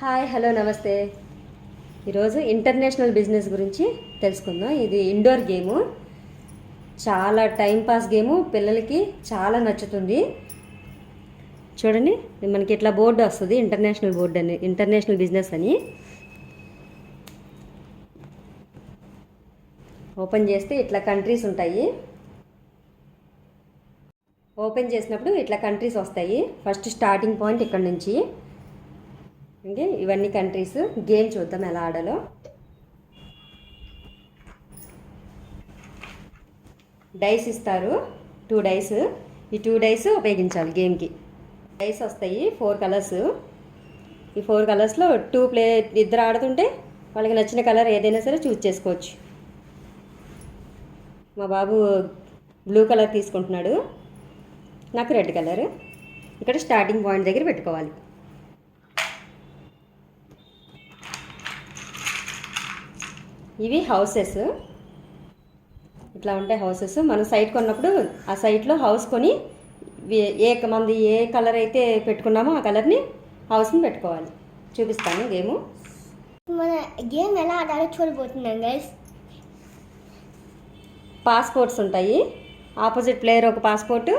Hi hello నమస్తే. ఈరోజు international business గురించి తెలుసుకుందాం. ఇది ఇండోర్ గేము, చాలా టైంపాస్ గేము, పిల్లలకి చాలా నచ్చుతుంది. చూడండి, మనకి ఇట్లా బోర్డు వస్తుంది, ఇంటర్నేషనల్ బోర్డు అని, ఇంటర్నేషనల్ బిజినెస్ అని. ఓపెన్ చేస్తే ఇట్లా కంట్రీస్ ఉంటాయి. ఓపెన్ చేసినప్పుడు ఇట్లా కంట్రీస్ వస్తాయి. ఫస్ట్ స్టార్టింగ్ పాయింట్ ఇక్కడ నుంచి. ఓకే, ఇవన్నీ కంట్రీస్. గేమ్ చూద్దాం ఎలా ఆడాలో. డైస్ ఇస్తారు, 2 డైస్. ఈ 2 డైస్ ఉపయోగించాలి గేమ్కి. డైస్ వస్తాయి 4 కలర్స్. ఈ 4 కలర్స్లో 2 ఇద్దరు ఆడుతుంటే వాళ్ళకి నచ్చిన కలర్ ఏదైనా సరే చూస్ చేసుకోవచ్చు. మా బాబు బ్లూ కలర్ తీసుకుంటున్నాడు, నాకు రెడ్ కలర్. ఇక్కడ స్టార్టింగ్ పాయింట్ దగ్గర పెట్టుకోవాలి. ఇవి హౌసెస్, ఇట్లా ఉంటాయి హౌసెస్. మనం సైట్ కొన్నప్పుడు ఆ సైట్లో హౌస్ కొని మంది ఏ కలర్ అయితే పెట్టుకున్నామో ఆ కలర్ని హౌస్ని పెట్టుకోవాలి. చూపిస్తాను గేము. మన గేమ్ ఎలా ఆడాలో చూడబోతున్నాం గైస్. పాస్పోర్ట్స్ ఉంటాయి. ఆపోజిట్ ప్లేయర్ ఒక పాస్పోర్ట్,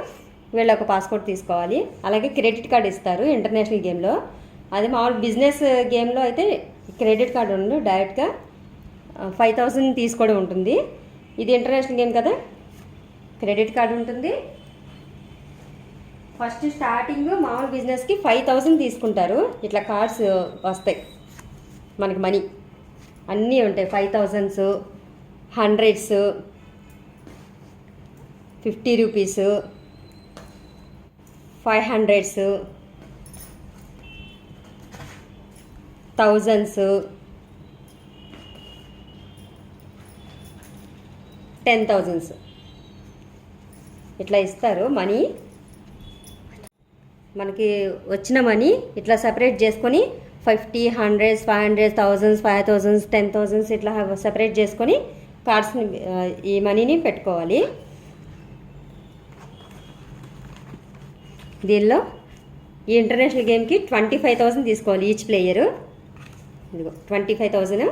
వీళ్ళు ఒక పాస్పోర్ట్ తీసుకోవాలి. అలాగే క్రెడిట్ కార్డు ఇస్తారు ఇంటర్నేషనల్ గేమ్లో. అది మామూలు బిజినెస్ గేమ్లో అయితే క్రెడిట్ కార్డు ఉండదు, డైరెక్ట్గా 5000 తీసుకోవడం ఉంటుంది. ఇది ఇంటర్నేషనల్ గేమ్ కదా, క్రెడిట్ కార్డు ఉంటుంది. ఫస్ట్ స్టార్టింగ్ మామూలు బిజినెస్కి 5000 తీసుకుంటారు. ఇట్లా కార్డ్స్ వస్తాయి మనకి, మనీ అన్నీ ఉంటాయి. 5000s, 100s, 50 rupees, 500s, 1000s, 10,000s ఇట్లా ఇస్తారు మనీ. మనకి వచ్చిన మనీ ఇట్లా సపరేట్ చేసుకొని 50, 100s, 500s, 1000s, 5000s, 10,000s ఇట్లా సపరేట్ చేసుకొని కార్డ్స్ని, ఈ మనీని పెట్టుకోవాలి. దీనిలో ఈ ఇంటర్నేషనల్ గేమ్కి 25,000 తీసుకోవాలి ఈచ్ ప్లేయరు. ఇదిగో 25,000,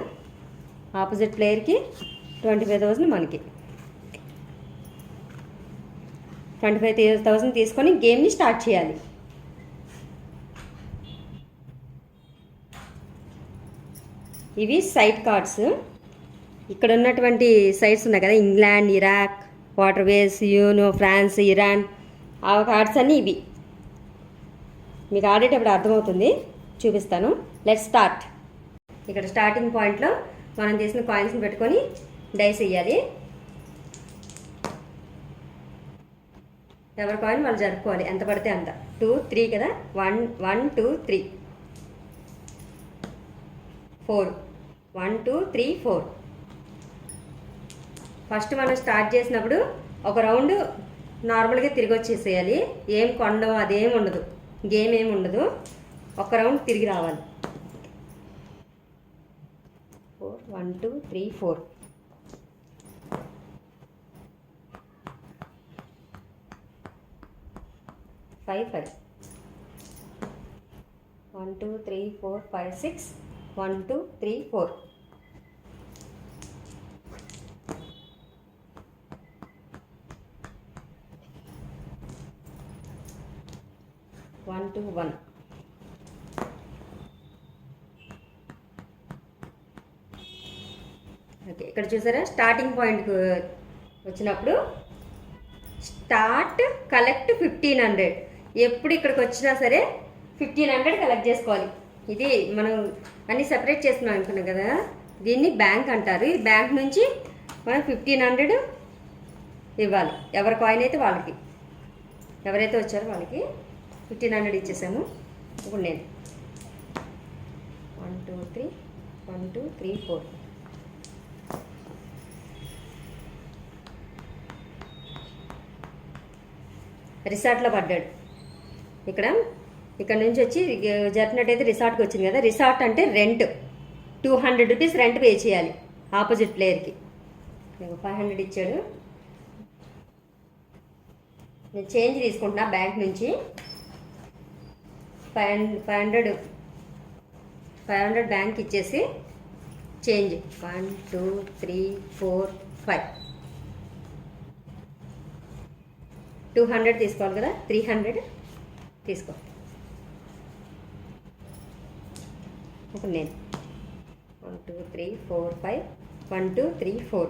ఆపోజిట్ ప్లేయర్కి 25,000, మనకి 25,000 తీసుకొని గేమ్ని స్టార్ట్ చేయాలి. ఇవి సైట్ కార్డ్స్. ఇక్కడ ఉన్నటువంటి సైట్స్ ఉన్నాయి కదా, England, Iraq, waterways, you know, France, Iran, ఆ కార్డ్స్ అన్నీ ఇవి. మీకు ఆడేటప్పుడు అర్థమవుతుంది, చూపిస్తాను. Let's start. ఇక్కడ స్టార్టింగ్ పాయింట్లో మనం చేసిన కాయిన్స్ని పెట్టుకొని డైస్ వేయాలి. ఎవరి కాయిన్ వాళ్ళు జరుపుకోవాలి, ఎంత పడితే అంత. 2, 3 కదా, 1, 2, 3, 4, 1, 2, 3, 4. ఫస్ట్ మనం స్టార్ట్ చేసినప్పుడు ఒక రౌండ్ నార్మల్గా తిరిగి వచ్చేసేయాలి. ఏం కొండం అదేం ఉండదు, గేమ్ ఏమి ఉండదు. ఒక రౌండ్ తిరిగి రావాలి. 4, 1, 2, 3, 4. 5, 5. 1, 2, 3, 4, 5, 6. 1, 2, 3, 4. 1, 2, 1. ఓకే, ఇక్కడ చూసారా స్టార్టింగ్ పాయింట్కి వచ్చినప్పుడు స్టార్ట్ కలెక్ట్ 1500. ఎప్పుడు ఇక్కడికి వచ్చినా సరే 1500 కలెక్ట్ చేసుకోవాలి. ఇది మనం అన్నీ సెపరేట్ చేసుకున్నాం అనుకున్నాం కదా, దీన్ని బ్యాంక్ అంటారు. ఈ బ్యాంక్ నుంచి మనం 1500 ఇవ్వాలి. ఎవరి కాయిన్ అయితే వాళ్ళకి, ఎవరైతే వచ్చారో వాళ్ళకి 1500 ఇచ్చేసాము. ఇప్పుడు నేను 1, 2, 3, 1, 2, 3, 4. రిసార్ట్లో పడ్డాడు. ఇక్కడ నుంచి వచ్చి జరిపినట్టయితే రిసార్ట్కి వచ్చింది కదా. రిసార్ట్ అంటే రెంట్, 200 రూపీస్ రెంట్ పే చేయాలి ఆపోజిట్ ప్లేయర్కి. 500 ఇచ్చాడు. నేను చేంజ్ తీసుకుంటున్నా బ్యాంక్ నుంచి. 500 500 బ్యాంక్ ఇచ్చేసి చేంజ్ 1 2 3 4 5 200 తీసుకోవాలి కదా, 300 తీసుకో. ఇప్పుడు నేను 1 2 3 4 5 1 2 3 4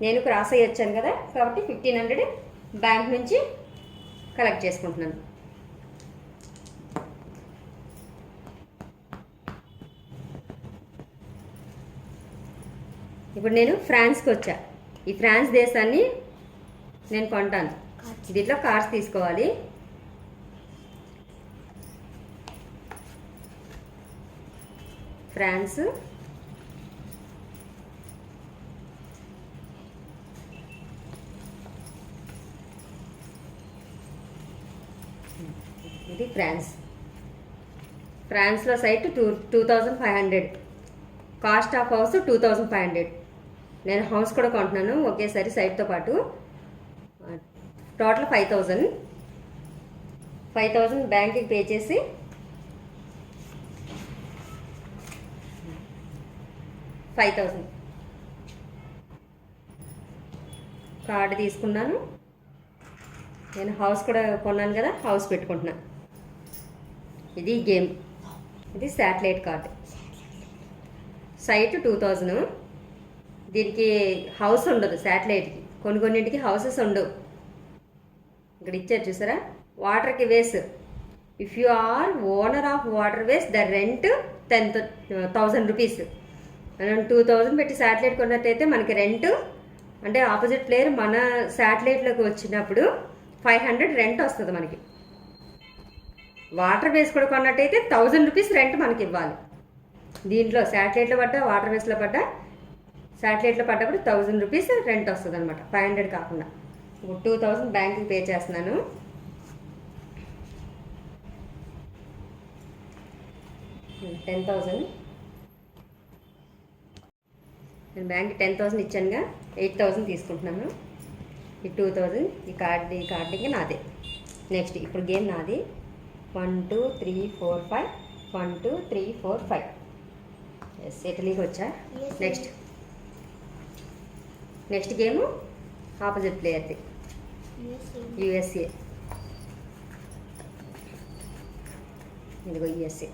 నేను క్రాస్ అయ్యి వచ్చాను కదా, కాబట్టి 1500 బ్యాంక్ నుంచి కలెక్ట్ చేసుకుంటున్నాను. ఇప్పుడు నేను ఫ్రాన్స్కి వచ్చా. ఈ ఫ్రాన్స్ దేశాన్ని నేను కొంటాను. దీంట్లో కార్డ్స్ తీసుకోవాలి. ఫ్రాన్స్, ఇది ఫ్రాన్స్లో సైట్ 2500, కాస్ట్ ఆఫ్ హౌస్ 2500. నేను హౌస్ కూడా కొంటున్నాను ఒకేసారి సైట్తో పాటు. టోటల్ 5000 బ్యాంక్కి పే చేసి 5000 కార్డు తీసుకున్నాను. నేను హౌస్ కూడా కొన్నాను కదా, హౌస్ పెట్టుకుంటున్నాను. ఇది గేమ్. ఇది శాటిలైట్ కార్డ్. సైట్ 2000. దీనికి హౌస్ ఉండదు శాటిలైట్కి. కొన్నింటికి హౌసెస్ ఉండవు. ఇక్కడ ఇచ్చారు చూసారా, వాటర్కి ways. If you are owner of water ways the rent 10,000 rupees. మనం 2000 పెట్టి శాటిలైట్ కొన్నట్టయితే మనకి రెంట్ అంటే ఆపోజిట్ ప్లేయర్ మన శాటిలైట్లోకి వచ్చినప్పుడు 500 రెంట్ వస్తుంది మనకి. వాటర్ బేస్ కూడా కొన్నట్టయితే 1000 రూపీస్ రెంట్ మనకి ఇవ్వాలి. దీంట్లో శాటిలైట్లో పడ్డా వాటర్ బేస్లో పడ్డా, శాటిలైట్లో పడ్డప్పుడు 1000 రూపీస్ రెంట్ వస్తుంది అనమాట, 500 కాకుండా. ఇప్పుడు 2000 బ్యాంక్కి పే చేస్తున్నాను. $10,000 నేను బ్యాంక్కి 10,000 ఇచ్చానుగా, 8,000 తీసుకుంటున్నాను. ఈ 2000 ఈ కార్డింగ్ నాదే. నెక్స్ట్ ఇప్పుడు గేమ్ నాది. 1 2 3 4 5 1 2 3 4 5. ఎస్, ఇటలీకి వచ్చా. నెక్స్ట్ గేము ఆపోజిట్ ప్లేయర్ది, యూఎస్ఏ. ఇదిగో యూఎస్ఏ.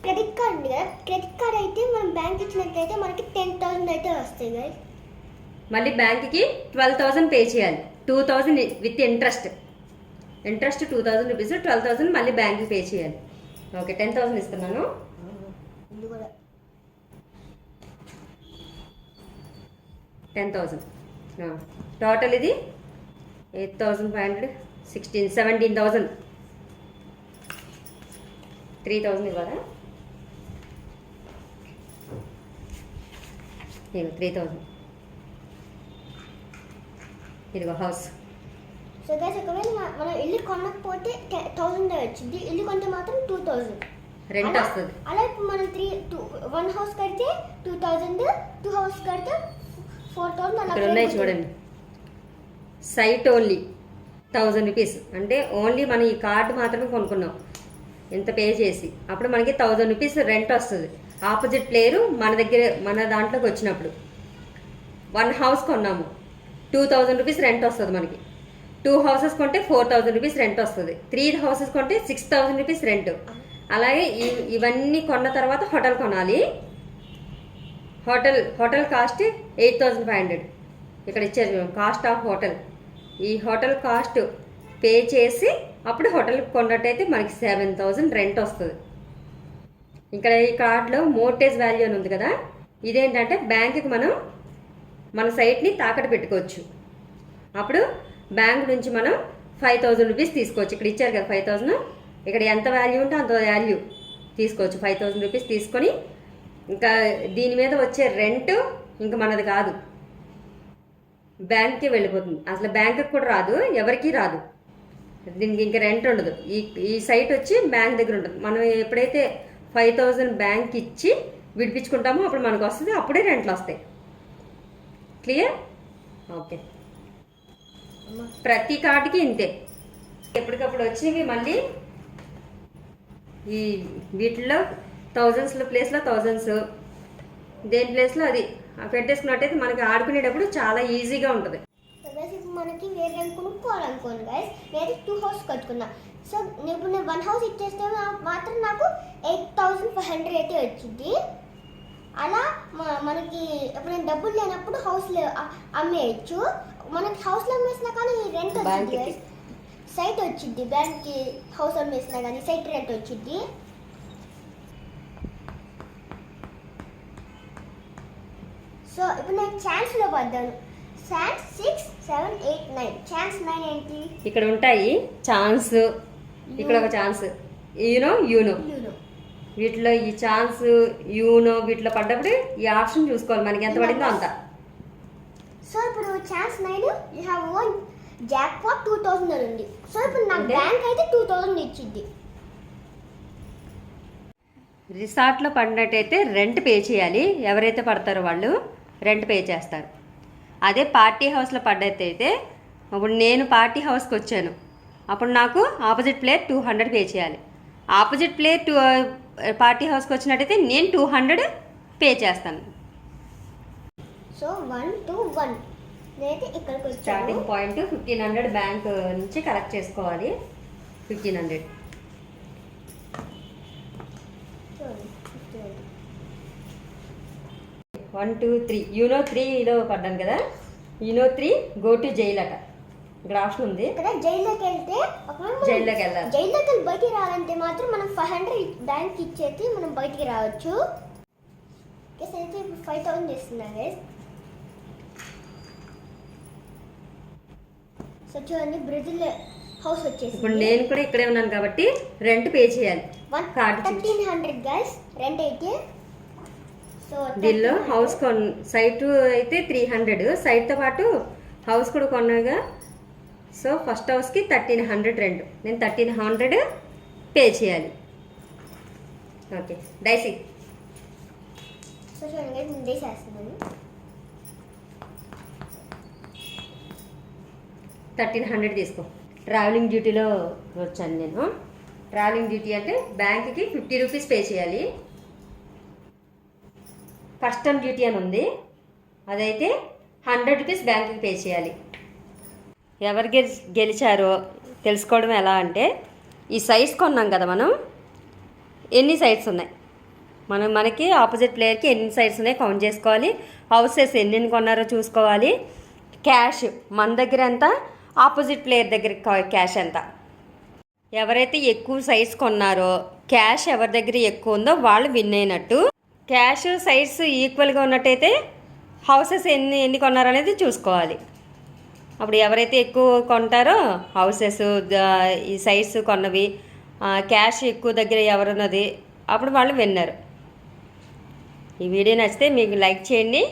క్రెడిట్ కార్డ్ ఉంది కదా, క్రెడిట్ కార్డ్ అయితే మనం బ్యాంక్ ఇచ్చినట్లయితే మనకి 10,000 అయితే వస్తాయి కదా. మళ్ళీ బ్యాంక్కి 12,000 పే చేయాలి. 2000 విత్ ఇంట్రెస్ట్ 2000 రూపీస్, 12,000 మళ్ళీ బ్యాంక్కి పే చేయాలి. ఓకే, 10,000 ఇస్తున్నాను. 10,000 టోటల్. ఇది 8,500 16 17,000. 3,000 ఇవ్వాలా? 3,000. ఇదిగో హౌస్. సో గైస్, ఒకవేళ మనం ఇల్లు కొనకపోతే 1000 వచ్చింది, ఇల్లు కొంటే మాత్రం 2000 రెంట్ వస్తుంది. అలా ఇప్పుడు మనం 1 హౌస్ కడితే 2000, 2 హౌస్ కడితే 4000. ఇక్కడ ఉన్నాయి చూడండి. సైట్ ఓన్లీ 1000 రూపీస్, అంటే ఓన్లీ మనం ఈ కార్డు మాత్రమే కొనుక్కున్నాం ఎంత పే చేసి. అప్పుడు మనకి 1000 రూపీస్ రెంట్ వస్తుంది. ఆపోజిట్ ప్లేయరు మన దాంట్లోకి వచ్చినప్పుడు 1 హౌస్ కొన్నాము, 2000 రూపీస్ రెంట్ వస్తుంది మనకి. 2 హౌసెస్ కొంటే 4000 రూపీస్ రెంట్ వస్తుంది. 3 హౌసెస్ కొంటే 6000 రూపీస్ రెంట్. అలాగే ఇవన్నీ కొన్న తర్వాత హోటల్ కొనాలి. Hotel cost 8,500. ఇక్కడ ఇచ్చారు కాస్ట్ ఆఫ్ హోటల్. ఈ హోటల్ కాస్ట్ పే చేసి అప్పుడు హోటల్ కొన్నట్టయితే మనకి 7,000 రెంట్ వస్తుంది. ఇక్కడ ఈ కార్డులో మోర్టేజ్ వాల్యూ అని ఉంది కదా, ఇదేంటంటే బ్యాంకుకి మనం మన సైట్ని తాకట్టు పెట్టుకోవచ్చు. అప్పుడు బ్యాంక్ నుంచి మనం 5,000 రూపీస్ తీసుకోవచ్చు. ఇక్కడ ఇచ్చారు కదా 5,000, ఇక్కడ ఎంత వాల్యూ ఉంటే అంత వాల్యూ తీసుకోవచ్చు. 5,000 రూపీస్ తీసుకొని ఇంకా దీని మీద వచ్చే రెంట్ ఇంకా మనది కాదు, బ్యాంక్కి వెళ్ళిపోతుంది. అసలు బ్యాంకుకి కూడా రాదు, ఎవరికి రాదు. దీనికి ఇంకా రెంట్ ఉండదు. ఈ సైట్ వచ్చి బ్యాంక్ దగ్గర ఉంటుంది. మనం ఎప్పుడైతే 5,000 బ్యాంక్ ఇచ్చి విడిపించుకుంటామో అప్పుడు మనకు వస్తుంది, అప్పుడే రెంట్లు వస్తాయి. క్లియర్? ఓకే. ప్రతి కార్డుకి ఇంతే. ఎప్పటికప్పుడు వచ్చినవి మళ్ళీ ఈ వీటిలో థౌజండ్స్లో ప్లేస్లో థౌజండ్స్, దేని ప్లేస్లో అది పెట్టేసుకున్నట్టయితే మనకి ఆడుకునేటప్పుడు చాలా ఈజీగా ఉంటుంది. సో గైస్ ఇప్పుడు మనకి వేరే గేమ్ కొనుక్కోవాలనుకోండి గైస్, నేను 2 హౌస్ కట్టుకున్నా. సో ఇప్పుడు నేను 1 హౌస్ ఇచ్చేస్తే మాత్రం నాకు 8500 అయితే వచ్చింది. అలా మనకి ఇప్పుడు నేను డబ్బులు లేనప్పుడు హౌస్లో అమ్మేయచ్చు. మనకి హౌస్లో అమ్మేసినా కానీ రెంట్ వచ్చింది గైస్, సైట్ వచ్చింది. బ్యాంక్కి హౌస్ అమ్మేసినా కానీ సైట్ రెంట్ వచ్చింది. సో ఇప్పుడు నేను ఛాన్స్లో పడ్డాను. ఛాన్స్ 6, 7, 8, 9. ఛాన్స్ 9 ఏంటి? ఇక్కడ ఉంటాయి ఛాన్స్, ఇక్కడ ఒక ఛాన్స్, యూనో యూనో. వీటిలో ఈ ఛాన్స్ యూనో వీటిలో పడ్డప్పుడు ఈ ఆప్షన్ చూసుకోవాలి మనకి ఎంత పడిందో అంత. సో ఇప్పుడు chance 9 you have one jackpot 2000 అని ఉంది. సో ఇప్పుడు నా బ్యాంక్ అయితే 2000 ఇచ్చింది. రిసార్ట్లో పడినట్టయితే రెంట్ పే చేయాలి, ఎవరైతే పడతారో వాళ్ళు రెంట్ పే చేస్తారు. అదే పార్టీ హౌస్లో పడ్డట్టయితే, ఇప్పుడు నేను పార్టీ హౌస్కి వచ్చాను, అప్పుడు నాకు ఆపోజిట్ ప్లేయర్ 200 పే చేయాలి. ఆపోజిట్ ప్లేయర్ పార్టీ హౌస్కి వచ్చినట్టయితే నేను 200 పే చేస్తాను. సో 1 to 1 నేనైతే ఇక్కడికి వచ్చాను. స్టార్టింగ్ పాయింట్ 1500 బ్యాంక్ నుంచి కలెక్ట్ చేసుకోవాలి. 1500 1, 2, 3 యూనో 3లో పడ్డాను కదా. యూనో 3 గో టు జైల్ అట, ఇక్కడ ఆప్షన్ ఉంది. ఇక్కడ జైల్లోకి వెళ్తే జైల్లోకి వెళ్ళాలి. జైల్లోకి వెళ్ళి బయటికి రావాలంటే మాత్రం మనం 500 బ్యాంక్ ఇచ్చేసి మనం బయటికి రావచ్చు. అయితే ఇప్పుడు 5000 చేస్తున్నాను గైస్. సో చూడండి బ్రెజిల్ హౌస్ వచ్చేసి. ఇప్పుడు నేను కూడా ఇక్కడే ఉన్నాను కాబట్టి రెంట్ పే చేయాలి. కార్డు 1300 గైస్ రెంట్ అయితే. సో దీనిలో హౌస్ సైట్ అయితే 300, సైట్తో పాటు హౌస్ కూడా కొన్నాగా. సో ఫస్ట్ హౌస్కి 1300 రెంట్, నేను 1300 పే చేయాలి. Okay Daisy. సో చూడండి గైస్ నేను చేస్తున్నాను. 1300 తీసుకో. ట్రావెలింగ్ డ్యూటీలో వచ్చాను నేను. ట్రావెలింగ్ డ్యూటీ అంటే బ్యాంక్కి 50 రూపీస్ పే చేయాలి. కస్టమ్ డ్యూటీ అని ఉంది, అదైతే 100 రూపీస్ బ్యాంకుకి పే చేయాలి. ఎవరు గెలిచారో తెలుసుకోవడం ఎలా అంటే, ఈ సైట్స్ కొన్నాం కదా మనం, ఎన్ని సైట్స్ ఉన్నాయి, మనకి ఆపోజిట్ ప్లేయర్కి ఎన్ని సైట్స్ ఉన్నాయి కౌంట్ చేసుకోవాలి. హౌసెస్ ఎన్ని కొన్నారో చూసుకోవాలి. క్యాష్ మన దగ్గర ఎంత, ఆపోజిట్ ప్లేయర్ దగ్గర క్యాష్ ఎంత. ఎవరైతే ఎక్కువ సైట్స్ కొన్నారో, క్యాష్ ఎవరి దగ్గర ఎక్కువ ఉందో వాళ్ళు విన్ అయినట్టు. క్యాష్ సైట్స్ ఈక్వల్గా ఉన్నట్టయితే హౌసెస్ ఎన్ని కొన్నారో అనేది చూసుకోవాలి. అప్పుడు ఎవరైతే ఎక్కువ కొంటారో హౌసెస్, ఈ సైట్స్ కొన్నవి, క్యాష్ ఎక్కువ దగ్గర ఎవరున్నది, అప్పుడు వాళ్ళు విన్నారు. ఈ వీడియో నచ్చితే మీకు లైక్ చేయండి,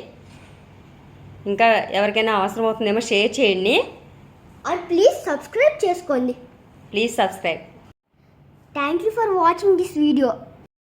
ఇంకా ఎవరికైనా అవసరం అవుతుందేమో షేర్ చేయండి. అండ్ ప్లీజ్ సబ్స్క్రైబ్ చేసుకోండి. Please subscribe. Thank you for watching this video.